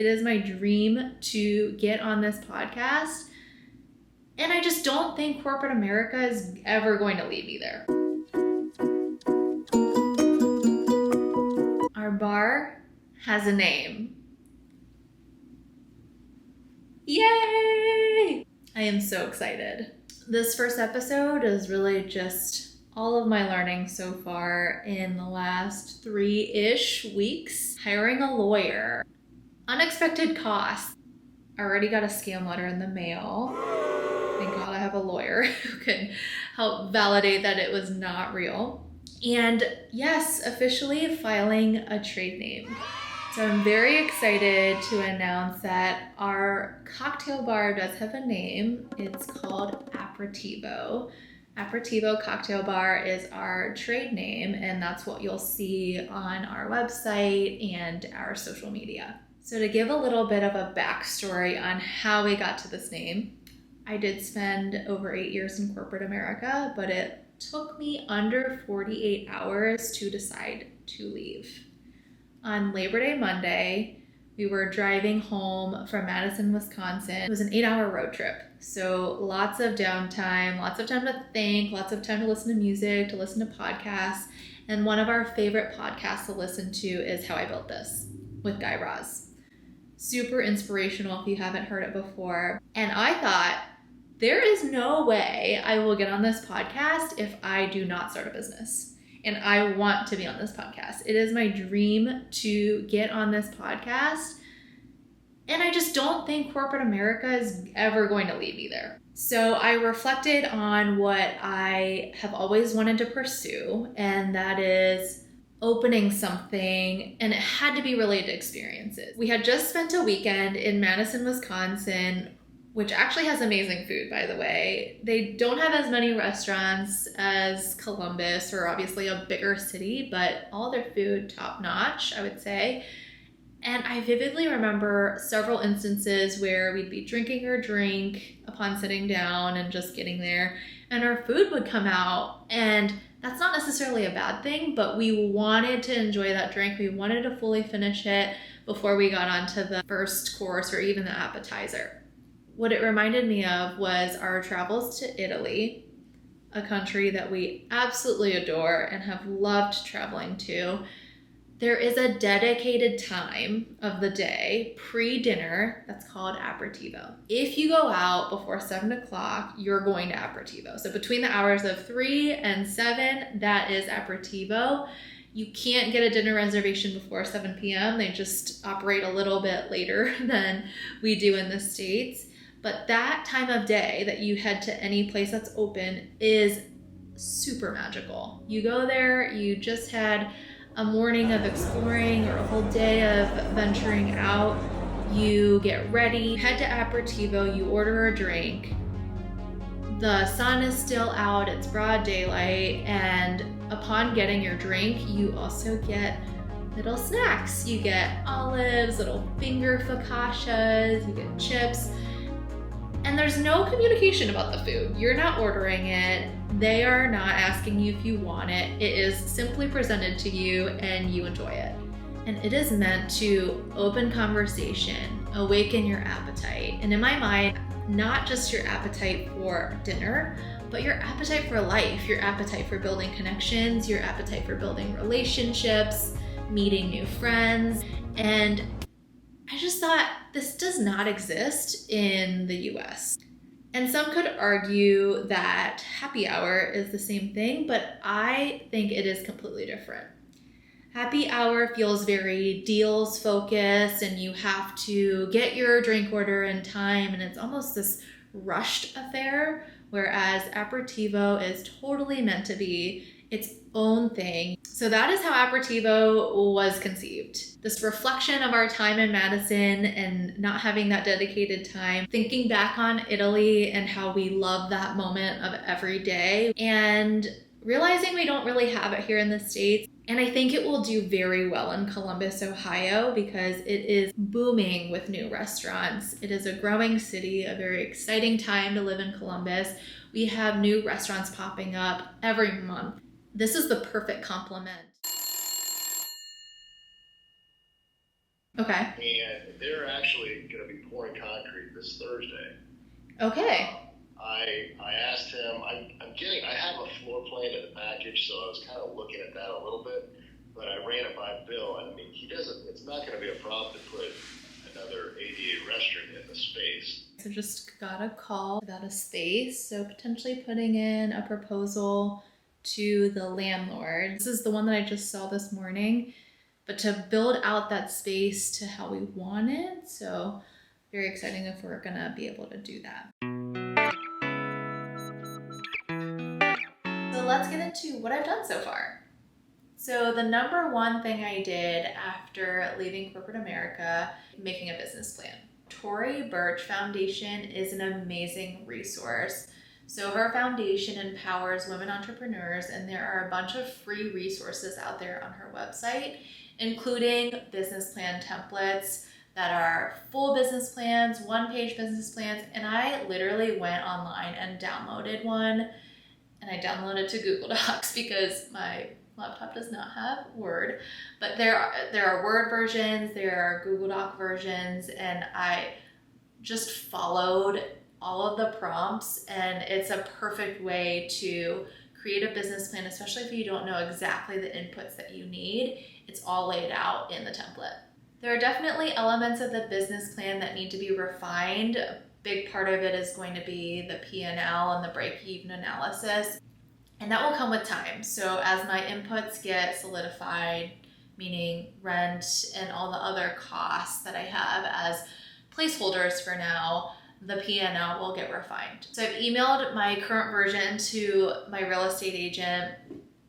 It is my dream to get on this podcast, and I just don't think corporate America is ever going to leave me there. Our bar has a name. Yay! I am so excited. This first episode is really just all of my learning so far in the last 3-ish weeks. Hiring a lawyer. Unexpected costs. I already got a scam letter in the mail. Thank God I have a lawyer who can help validate that it was not real. And yes, officially filing a trade name. So I'm very excited to announce that our cocktail bar does have a name. It's called Aperitivo. Aperitivo Cocktail Bar is our trade name, and that's what you'll see on our website and our social media. So to give a little bit of a backstory on how we got to this name, I did spend over 8 years in corporate America, but it took me under 48 hours to decide to leave. On Labor Day Monday, we were driving home from Madison, Wisconsin. It was an 8-hour road trip. So lots of downtime, lots of time to think, lots of time to listen to music, to listen to podcasts. And one of our favorite podcasts to listen to is How I Built This with Guy Raz. Super inspirational if you haven't heard it before. And I thought, there is no way I will get on this podcast if I do not start a business. And I want to be on this podcast. It is my dream to get on this podcast. And I just don't think corporate America is ever going to leave me there. So I reflected on what I have always wanted to pursue, and that is opening something, and it had to be related to experiences. We had just spent a weekend in Madison, Wisconsin, which actually has amazing food, by the way. They don't have as many restaurants as Columbus, or obviously a bigger city, but all their food top notch, I would say. And I vividly remember several instances where we'd be drinking our drink upon sitting down and just getting there, and our food would come out, and that's not necessarily a bad thing, but we wanted to enjoy that drink. We wanted to fully finish it before we got onto the first course or even the appetizer. What it reminded me of was our travels to Italy, a country that we absolutely adore and have loved traveling to. There is a dedicated time of the day, pre-dinner, that's called aperitivo. If you go out before 7 o'clock, you're going to aperitivo. So between the hours of 3 and 7, that is aperitivo. You can't get a dinner reservation before 7 p.m. They just operate a little bit later than we do in the States. But that time of day that you head to any place that's open is super magical. You go there, you just had a morning of exploring or a whole day of venturing out. You get ready, head to aperitivo, you order a drink. The sun is still out, it's broad daylight, and upon getting your drink, you also get little snacks. You get olives, little finger focaccias, you get chips. And there's no communication about the food. You're not ordering it. They are not asking you if you want it. It is simply presented to you and you enjoy it. And it is meant to open conversation, awaken your appetite. And in my mind, not just your appetite for dinner, but your appetite for life, your appetite for building connections, your appetite for building relationships, meeting new friends. And I just thought, this does not exist in the US. And some could argue that happy hour is the same thing, but I think it is completely different. Happy hour feels very deals focused, and you have to get your drink order in time, and it's almost this rushed affair, whereas aperitivo is totally meant to be its own thing. So that is how aperitivo was conceived. This reflection of our time in Madison and not having that dedicated time, thinking back on Italy and how we love that moment of every day, and realizing we don't really have it here in the States. And I think it will do very well in Columbus, Ohio, because it is booming with new restaurants. It is a growing city, a very exciting time to live in Columbus. We have new restaurants popping up every month. This is the perfect complement. Okay. And they're actually going to be pouring concrete this Thursday. Okay. I asked him, I have a floor plan in the package, so I was kind of looking at that a little bit, but I ran it by Bill, and I mean, it's not going to be a problem to put another ADA restroom in the space. So just got a call about a space, so potentially putting in a proposal to the landlord. This is the one that I just saw this morning, but to build out that space to how we want it. So very exciting if we're gonna be able to do that. So let's get into what I've done so far. So the number one thing I did after leaving corporate America, making a business plan. Tory Burch Foundation is an amazing resource. So her foundation empowers women entrepreneurs, and there are a bunch of free resources out there on her website, including business plan templates that are full business plans, one-page business plans, and I literally went online and downloaded one, and I downloaded to Google Docs because my laptop does not have Word, but there are Word versions, there are Google Doc versions, and I just followed all of the prompts, and it's a perfect way to create a business plan, especially if you don't know exactly the inputs that you need. It's all laid out in the template. There are definitely elements of the business plan that need to be refined. A big part of it is going to be the P&L and the break-even analysis. And that will come with time. So as my inputs get solidified, meaning rent and all the other costs that I have as placeholders for now, the P&L will get refined. So I've emailed my current version to my real estate agent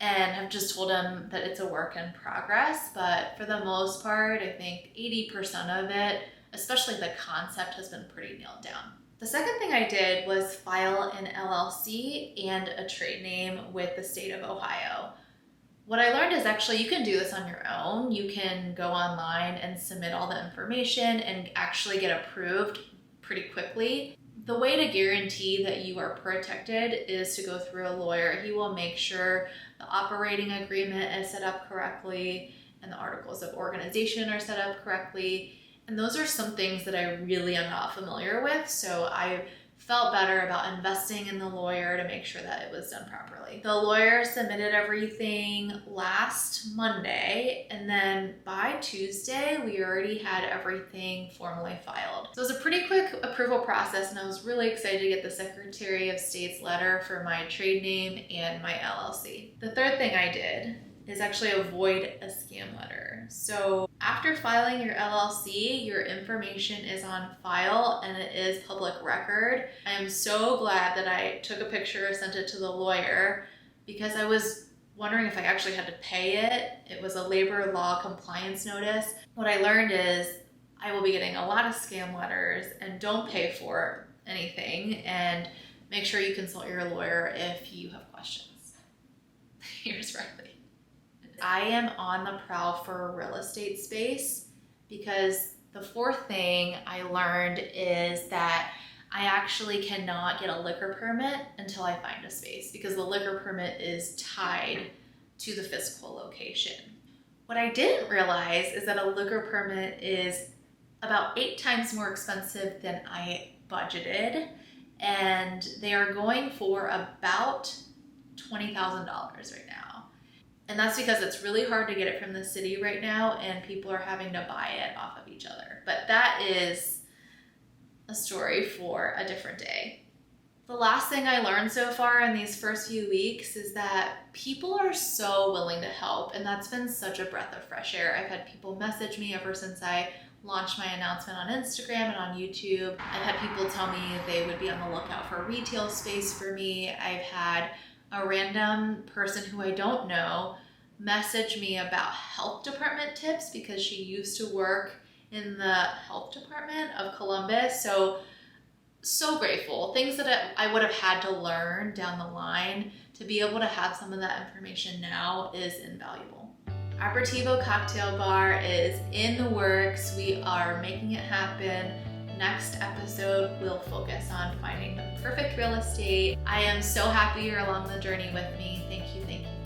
and have just told him that it's a work in progress. But for the most part, I think 80% of it, especially the concept, has been pretty nailed down. The second thing I did was file an LLC and a trade name with the state of Ohio. What I learned is actually you can do this on your own. You can go online and submit all the information and actually get approved pretty quickly. The way to guarantee that you are protected is to go through a lawyer. He will make sure the operating agreement is set up correctly and the articles of organization are set up correctly. And those are some things that I really am not familiar with, so I felt better about investing in the lawyer to make sure that it was done properly. The lawyer submitted everything last Monday, and then by Tuesday, we already had everything formally filed. So it was a pretty quick approval process, and I was really excited to get the Secretary of State's letter for my trade name and my LLC. The third thing I did is actually avoid a scam letter. So after filing your LLC, your information is on file and it is public record. I am so glad that I took a picture, sent it to the lawyer, because I was wondering if I actually had to pay it. It was a labor law compliance notice. What I learned is I will be getting a lot of scam letters, and don't pay for anything, and make sure you consult your lawyer if you have questions. Here's Riley. I am on the prowl for a real estate space because the fourth thing I learned is that I actually cannot get a liquor permit until I find a space, because the liquor permit is tied to the physical location. What I didn't realize is that a liquor permit is about 8 times more expensive than I budgeted, and they are going for about $20,000 right now. And that's because it's really hard to get it from the city right now, and people are having to buy it off of each other. But that is a story for a different day. The last thing I learned so far in these first few weeks is that people are so willing to help, and that's been such a breath of fresh air. I've had people message me ever since I launched my announcement on Instagram and on YouTube. I've had people tell me they would be on the lookout for retail space for me. I've had a random person who I don't know message me about health department tips because she used to work in the health department of Columbus. So grateful. Things that I would have had to learn down the line, to be able to have some of that information now is invaluable. Aperitivo Cocktail Bar is in the works. We are making it happen. Next episode, we'll focus on finding the perfect real estate. I am so happy you're along the journey with me. Thank you, thank you.